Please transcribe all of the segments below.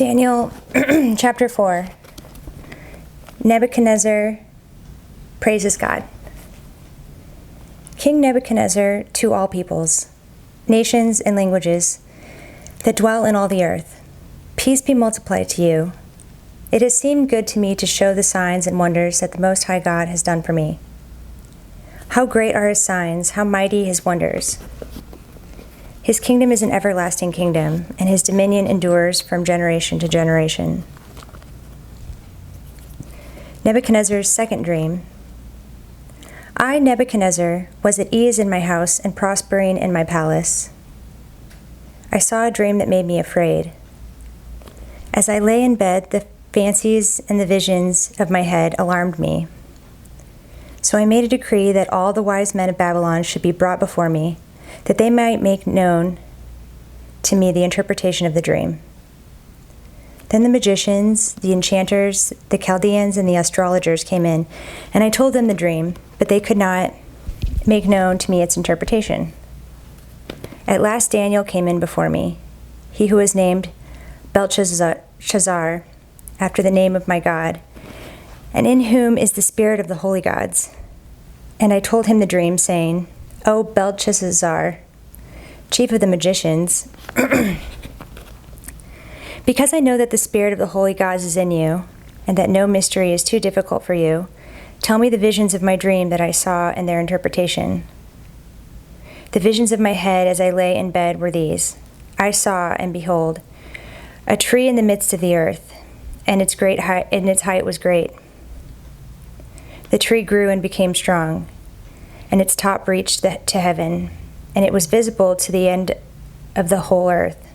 Daniel chapter 4. Nebuchadnezzar praises God. King Nebuchadnezzar, to all peoples, nations and languages that dwell in all the earth, peace be multiplied to you. It has seemed good to me to show the signs and wonders that the Most High God has done for me. How great are his signs, how mighty his wonders. His kingdom is an everlasting kingdom, and his dominion endures from generation to generation. Nebuchadnezzar's second dream. I, Nebuchadnezzar, was at ease in my house and prospering in my palace. I saw a dream that made me afraid. As I lay in bed, the fancies and the visions of my head alarmed me. So I made a decree that all the wise men of Babylon should be brought before me, that they might make known to me the interpretation of the dream. Then the magicians, the enchanters, the Chaldeans, and the astrologers came in, and I told them the dream, but they could not make known to me its interpretation. At last Daniel came in before me, he who was named Belshazzar, after the name of my God, and in whom is the spirit of the holy gods. And I told him the dream, saying, O Belshazzar, chief of the magicians, because I know that the spirit of the holy gods is in you, and that no mystery is too difficult for you, tell me the visions of my dream that I saw and their interpretation. The visions of my head as I lay in bed were these. I saw, and behold, a tree in the midst of the earth, and its height was great. The tree grew and became strong, and its top reached to heaven, and it was visible to the end of the whole earth.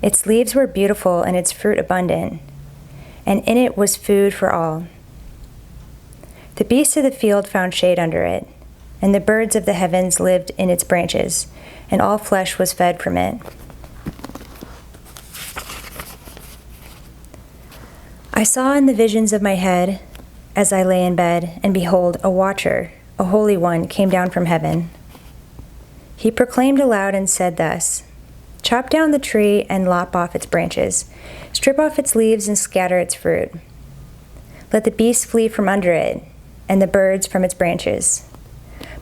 Its leaves were beautiful and its fruit abundant, and in it was food for all. The beasts of the field found shade under it, and the birds of the heavens lived in its branches, and all flesh was fed from it. I saw in the visions of my head, as I lay in bed, and behold, a watcher, a holy one, came down from heaven. He proclaimed aloud and said thus, Chop down the tree and lop off its branches, strip off its leaves and scatter its fruit. Let the beasts flee from under it, and the birds from its branches.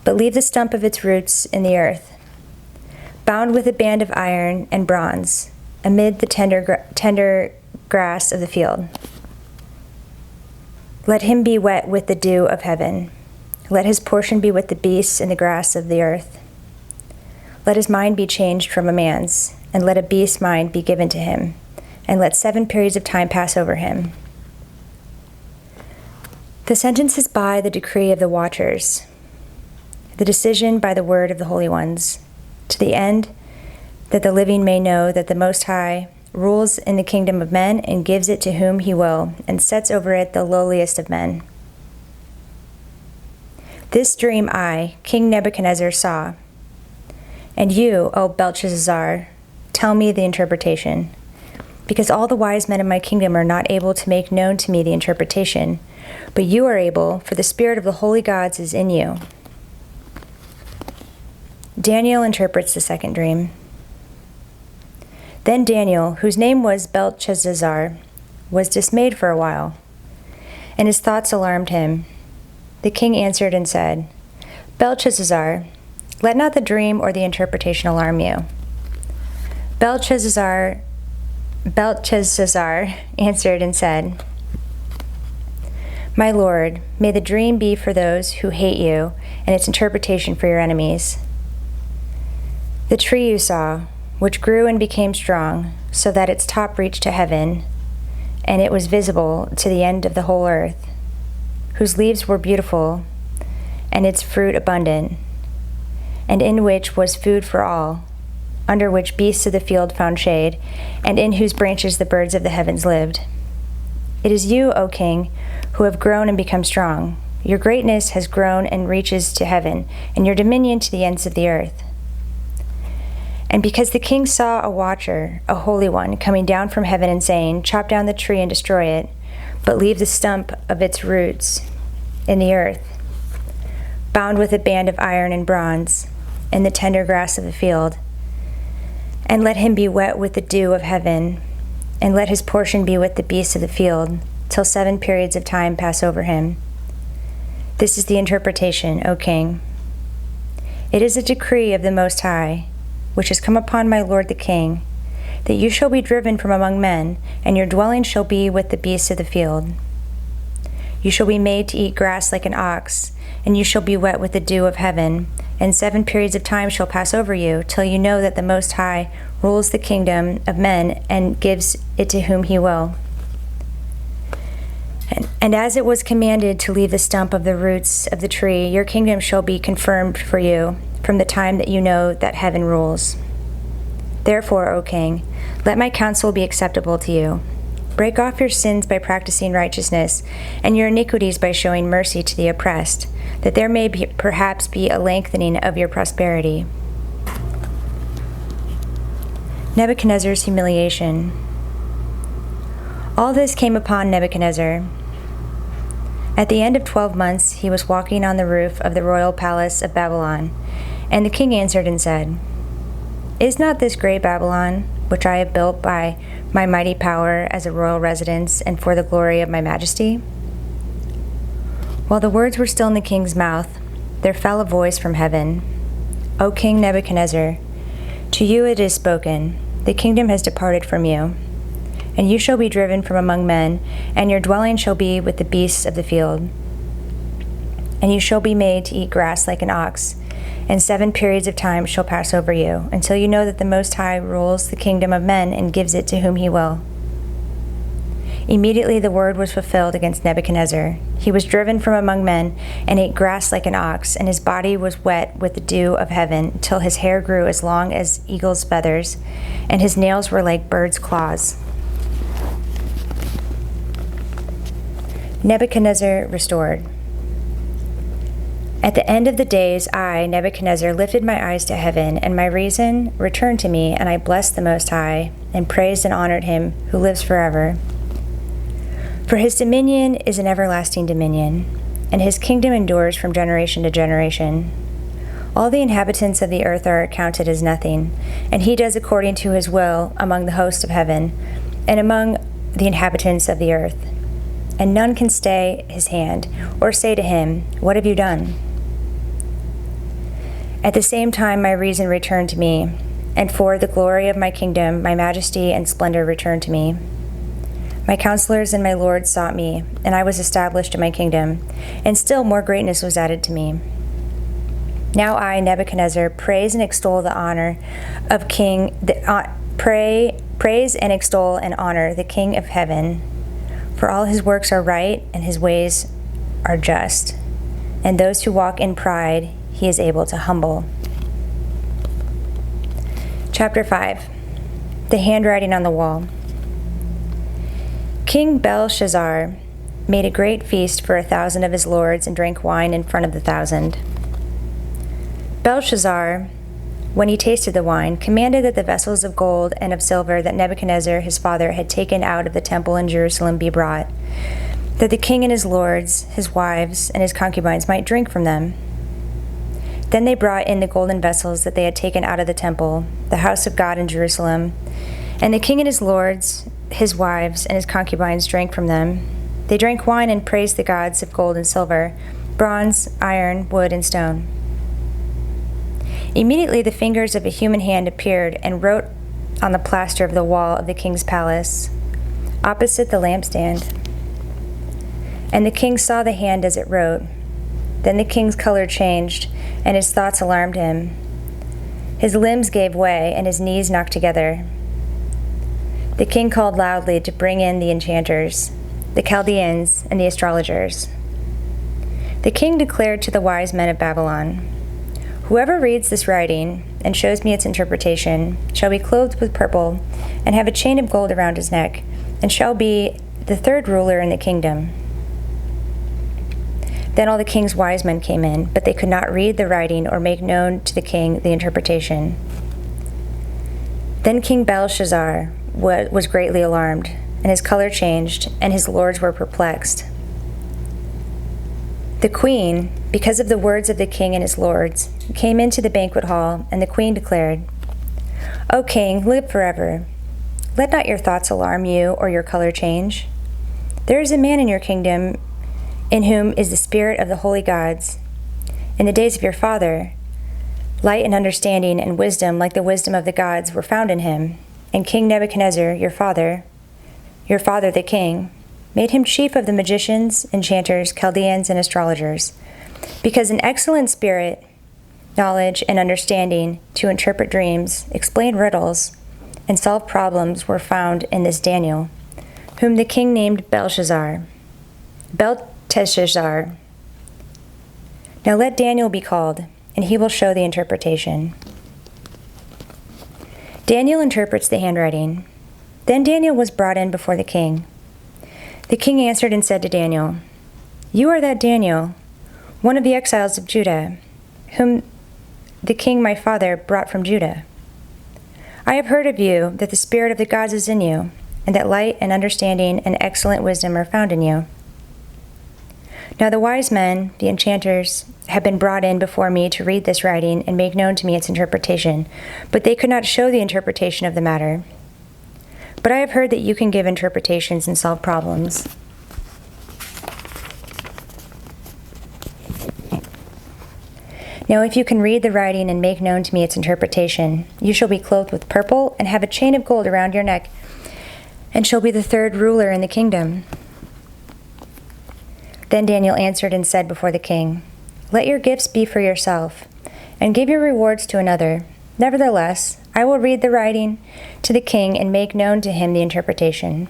But leave the stump of its roots in the earth, bound with a band of iron and bronze, amid the tender grass of the field. Let him be wet with the dew of heaven. Let his portion be with the beasts and the grass of the earth. Let his mind be changed from a man's, and let a beast's mind be given to him, and let 7 periods of time pass over him. The sentence is by the decree of the watchers, the decision by the word of the holy ones, to the end that the living may know that the Most High rules in the kingdom of men and gives it to whom he will, and sets over it the lowliest of men. This dream I, King Nebuchadnezzar, saw. And you, O Belshazzar, tell me the interpretation, because all the wise men of my kingdom are not able to make known to me the interpretation, but you are able, for the spirit of the holy gods is in you. Daniel interprets the second dream. Then Daniel, whose name was Belshazzar, was dismayed for a while, and his thoughts alarmed him. The king answered and said, Belshazzar, let not the dream or the interpretation alarm you. Belshazzar answered and said, My lord, may the dream be for those who hate you, and its interpretation for your enemies. The tree you saw, which grew and became strong, so that its top reached to heaven, and it was visible to the end of the whole earth, whose leaves were beautiful, and its fruit abundant, and in which was food for all, under which beasts of the field found shade, and in whose branches the birds of the heavens lived. It is you, O king, who have grown and become strong. Your greatness has grown and reaches to heaven, and your dominion to the ends of the earth. And because the king saw a watcher, a holy one, coming down from heaven and saying, Chop down the tree and destroy it, but leave the stump of its roots in the earth, bound with a band of iron and bronze, in the tender grass of the field, and let him be wet with the dew of heaven, and let his portion be with the beasts of the field, till 7 periods of time pass over him. This is the interpretation, O king. It is a decree of the Most High, which has come upon my lord the king, that you shall be driven from among men, and your dwelling shall be with the beasts of the field. You shall be made to eat grass like an ox, and you shall be wet with the dew of heaven, and 7 periods of time shall pass over you, till you know that the Most High rules the kingdom of men and gives it to whom he will. And as it was commanded to leave the stump of the roots of the tree, your kingdom shall be confirmed for you from the time that you know that heaven rules. Therefore, O king, let my counsel be acceptable to you. Break off your sins by practicing righteousness, and your iniquities by showing mercy to the oppressed, that there may perhaps be a lengthening of your prosperity. Nebuchadnezzar's humiliation. All this came upon Nebuchadnezzar. At the end of 12 months, he was walking on the roof of the royal palace of Babylon, and the king answered and said, Is not this great Babylon, which I have built by my mighty power as a royal residence and for the glory of my majesty? While the words were still in the king's mouth, there fell a voice from heaven, O King Nebuchadnezzar, to you it is spoken, the kingdom has departed from you, and you shall be driven from among men, and your dwelling shall be with the beasts of the field. And you shall be made to eat grass like an ox, and 7 periods of time shall pass over you, until you know that the Most High rules the kingdom of men and gives it to whom he will. Immediately the word was fulfilled against Nebuchadnezzar. He was driven from among men, and ate grass like an ox, and his body was wet with the dew of heaven, till his hair grew as long as eagle's feathers, and his nails were like birds' claws. Nebuchadnezzar restored. At the end of the days, I, Nebuchadnezzar, lifted my eyes to heaven, and my reason returned to me, and I blessed the Most High, and praised and honored him who lives forever. For his dominion is an everlasting dominion, and his kingdom endures from generation to generation. All the inhabitants of the earth are accounted as nothing, and he does according to his will among the hosts of heaven, and among the inhabitants of the earth. And none can stay his hand, or say to him, What have you done? At the same time my reason returned to me, and for the glory of my kingdom my majesty and splendor returned to me. My counselors and my lords sought me, and I was established in my kingdom, and still more greatness was added to me. Now I, Nebuchadnezzar, praise and extol the honor of King, praise and extol and honor the King of heaven. For all his works are right, and his ways are just. And those who walk in pride, he is able to humble. Chapter 5. The Handwriting on the Wall. King Belshazzar made a great feast for 1,000 of his lords and drank wine in front of the 1,000. Belshazzar, when he tasted the wine, commanded that the vessels of gold and of silver that Nebuchadnezzar his father had taken out of the temple in Jerusalem be brought, that the king and his lords, his wives, and his concubines might drink from them. Then they brought in the golden vessels that they had taken out of the temple, the house of God in Jerusalem, and the king and his lords, his wives, and his concubines drank from them. They drank wine and praised the gods of gold and silver, bronze, iron, wood, and stone. Immediately the fingers of a human hand appeared and wrote on the plaster of the wall of the king's palace, opposite the lampstand. And the king saw the hand as it wrote. Then the king's color changed, and his thoughts alarmed him. His limbs gave way, and his knees knocked together. The king called loudly to bring in the enchanters, the Chaldeans, and the astrologers. The king declared to the wise men of Babylon, Whoever reads this writing and shows me its interpretation shall be clothed with purple and have a chain of gold around his neck, and shall be the third ruler in the kingdom. Then all the king's wise men came in, but they could not read the writing or make known to the king the interpretation. Then King Belshazzar was greatly alarmed, and his color changed, and his lords were perplexed. The queen, because of the words of the king and his lords, came into the banquet hall, and the queen declared, O king, live forever. let not your thoughts alarm you or your color change. There is a man in your kingdom in whom is the spirit of the holy gods. In the days of your father, light and understanding and wisdom like the wisdom of the gods were found in him. And King Nebuchadnezzar, your father the king, made him chief of the magicians, enchanters, Chaldeans, and astrologers, because an excellent spirit, knowledge, and understanding to interpret dreams, explain riddles, and solve problems were found in this Daniel, whom the king named Belteshazzar. Now let Daniel be called, and he will show the interpretation. Daniel interprets the handwriting. Then Daniel was brought in before the king. The king answered and said to Daniel, "You are that Daniel, one of the exiles of Judah, whom the king my father brought from Judah. I have heard of you that the spirit of the gods is in you, and that light and understanding and excellent wisdom are found in you. Now the wise men, the enchanters, have been brought in before me to read this writing and make known to me its interpretation, but they could not show the interpretation of the matter. But I have heard that you can give interpretations and solve problems." Now if you can read the writing and make known to me its interpretation, you shall be clothed with purple and have a chain of gold around your neck, and shall be the third ruler in the kingdom. Then Daniel answered and said before the king, "Let your gifts be for yourself, and give your rewards to another. Nevertheless, I will read the writing to the king and make known to him the interpretation.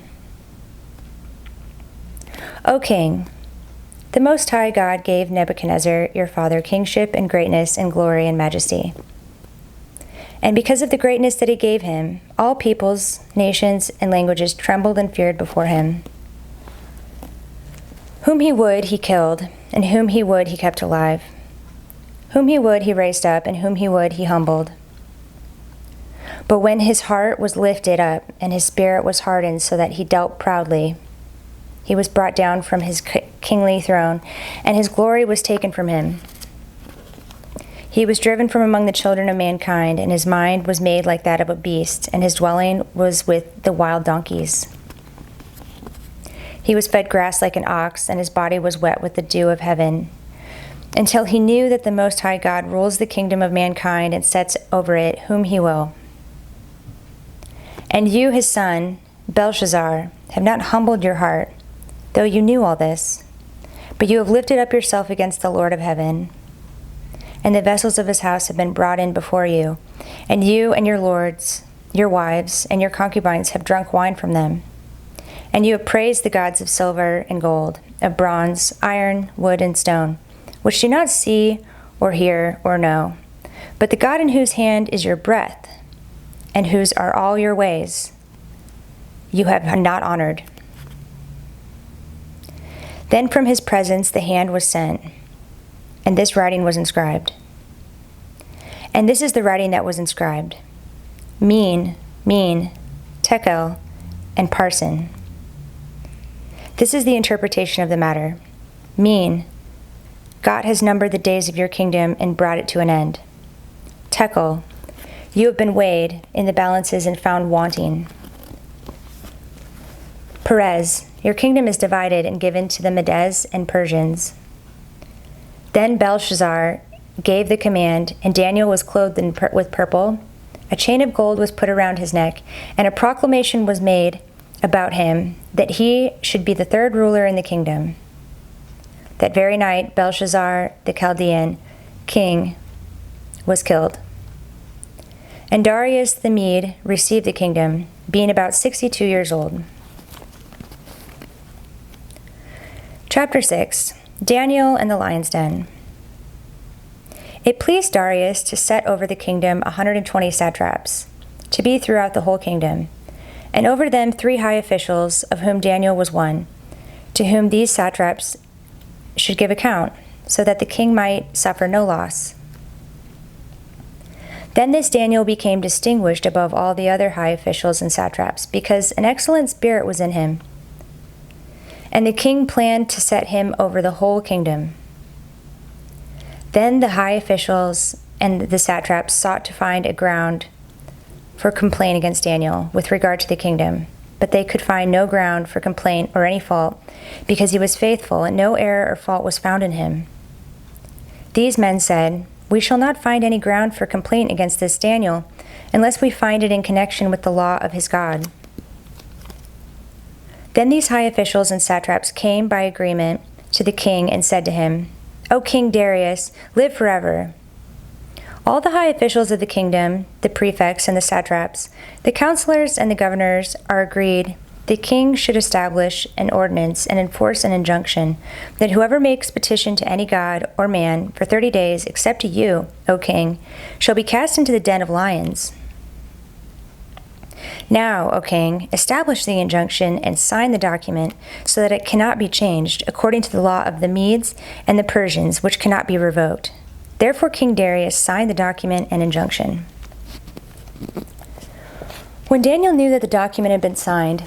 O king, the Most High God gave Nebuchadnezzar, your father, kingship and greatness and glory and majesty. And because of the greatness that he gave him, all peoples, nations, and languages trembled and feared before him. Whom he would, he killed, and whom he would, he kept alive. Whom he would, he raised up, and whom he would, he humbled. But when his heart was lifted up, and his spirit was hardened so that he dealt proudly, he was brought down from his kingly throne, and his glory was taken from him. He was driven from among the children of mankind, and his mind was made like that of a beast, and his dwelling was with the wild donkeys. He was fed grass like an ox, and his body was wet with the dew of heaven, until he knew that the Most High God rules the kingdom of mankind and sets over it whom he will. And you, his son, Belshazzar, have not humbled your heart, though you knew all this, but you have lifted up yourself against the Lord of heaven. And the vessels of his house have been brought in before you, and you and your lords, your wives, and your concubines have drunk wine from them. And you have praised the gods of silver and gold, of bronze, iron, wood, and stone, which do not see or hear or know, but the God in whose hand is your breath, and whose are all your ways, you have not honored. Then from his presence the hand was sent, and this writing was inscribed. And this is the writing that was inscribed: Mean, Tekel, and Parsin. This is the interpretation of the matter. Mean, God has numbered the days of your kingdom and brought it to an end. Tekel, you have been weighed in the balances and found wanting. Perez, your kingdom is divided and given to the Medes and Persians. Then Belshazzar gave the command, and Daniel was clothed with purple. A chain of gold was put around his neck, and a proclamation was made about him that he should be the third ruler in the kingdom. That very night, Belshazzar, the Chaldean king, was killed. And Darius the Mede received the kingdom, being about 62 years old. Chapter 6. Daniel and the Lion's Den. It pleased Darius to set over the kingdom 120 satraps, to be throughout the whole kingdom, and over them 3 high officials, of whom Daniel was one, to whom these satraps should give account, so that the king might suffer no loss. Then this Daniel became distinguished above all the other high officials and satraps, because an excellent spirit was in him. And the king planned to set him over the whole kingdom. Then the high officials and the satraps sought to find a ground for complaint against Daniel with regard to the kingdom, but they could find no ground for complaint or any fault, because he was faithful, and no error or fault was found in him. These men said, "We shall not find any ground for complaint against this Daniel, unless we find it in connection with the law of his God." Then these high officials and satraps came by agreement to the king and said to him, "O King Darius, live forever." All the high officials of the kingdom, the prefects and the satraps, the counselors and the governors are agreed the king should establish an ordinance and enforce an injunction that whoever makes petition to any god or man for 30 days, except to you, O king, shall be cast into the den of lions. Now, O king, establish the injunction and sign the document so that it cannot be changed, according to the law of the Medes and the Persians, which cannot be revoked. Therefore King Darius signed the document and injunction. When Daniel knew that the document had been signed,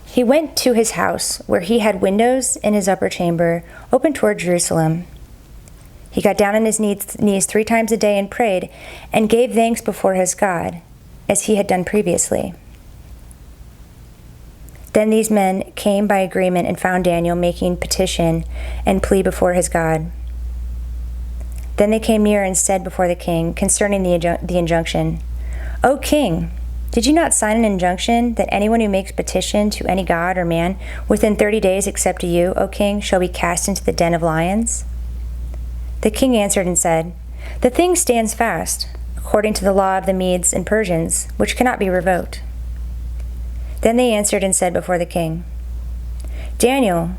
he went to his house, where he had windows in his upper chamber open toward Jerusalem. He got down on his knees 3 times a day and prayed, and gave thanks before his God, as he had done previously. Then these men came by agreement and found Daniel making petition and plea before his God. Then they came near and said before the king concerning the injunction, "O king, did you not sign an injunction that anyone who makes petition to any god or man within 30 days except to you, O king, shall be cast into the den of lions?" The king answered and said, "The thing stands fast, according to the law of the Medes and Persians, which cannot be revoked." Then they answered and said before the king, "Daniel,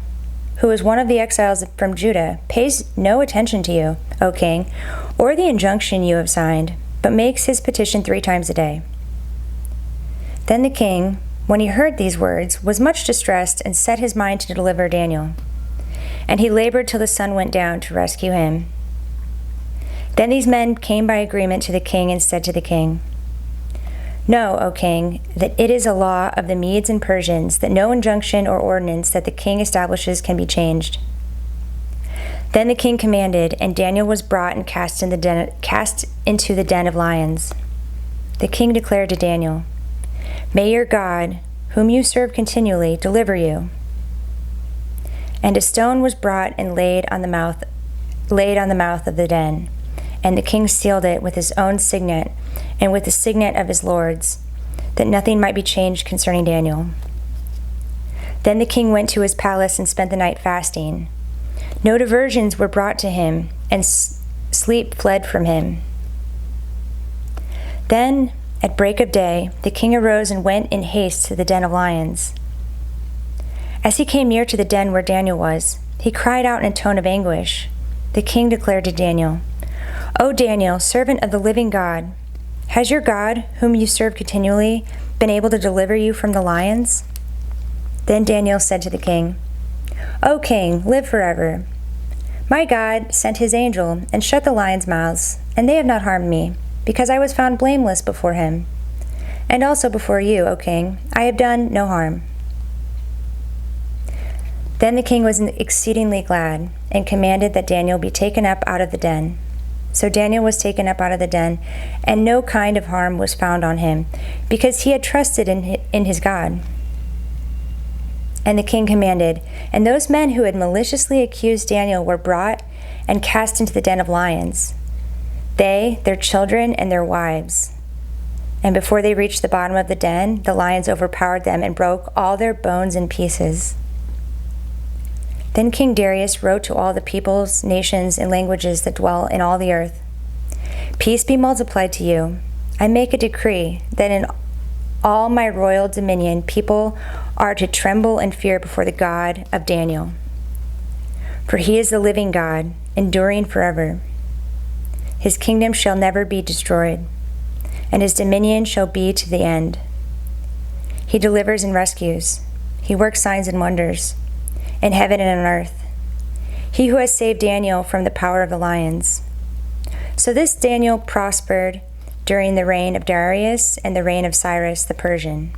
who is one of the exiles from Judah, pays no attention to you, O king, or the injunction you have signed, but makes his petition 3 times a day." Then the king, when he heard these words, was much distressed and set his mind to deliver Daniel. And he labored till the sun went down to rescue him. Then these men came by agreement to the king and said to the king, "Know, O king, that it is a law of the Medes and Persians that no injunction or ordinance that the king establishes can be changed." Then the king commanded, and Daniel was brought and cast into the den of lions. The king declared to Daniel, "May your God, whom you serve continually, deliver you." And a stone was brought and laid on the mouth of the den, and the king sealed it with his own signet and with the signet of his lords, that nothing might be changed concerning Daniel. Then the king went to his palace and spent the night fasting. No diversions were brought to him, and sleep fled from him. Then, at break of day, the king arose and went in haste to the den of lions. As he came near to the den where Daniel was, he cried out in a tone of anguish. The king declared to Daniel, "O Daniel, servant of the living God, has your God, whom you serve continually, been able to deliver you from the lions?" Then Daniel said to the king, "O king, live forever. My God sent his angel and shut the lions' mouths, and they have not harmed me, because I was found blameless before him. And also before you, O king, I have done no harm." Then the king was exceedingly glad, and commanded that Daniel be taken up out of the den. So Daniel was taken up out of the den, and no kind of harm was found on him, because he had trusted in his God. And the king commanded, and those men who had maliciously accused Daniel were brought and cast into the den of lions, they, their children, and their wives. And before they reached the bottom of the den, the lions overpowered them and broke all their bones in pieces. Then King Darius wrote to all the peoples, nations, and languages that dwell in all the earth, "Peace be multiplied to you. I make a decree that in all my royal dominion people are to tremble and fear before the God of Daniel. For he is the living God, enduring forever. His kingdom shall never be destroyed, and his dominion shall be to the end. He delivers and rescues. He works signs and wonders in heaven and on earth. He who has saved Daniel from the power of the lions." So this Daniel prospered during the reign of Darius and the reign of Cyrus the Persian.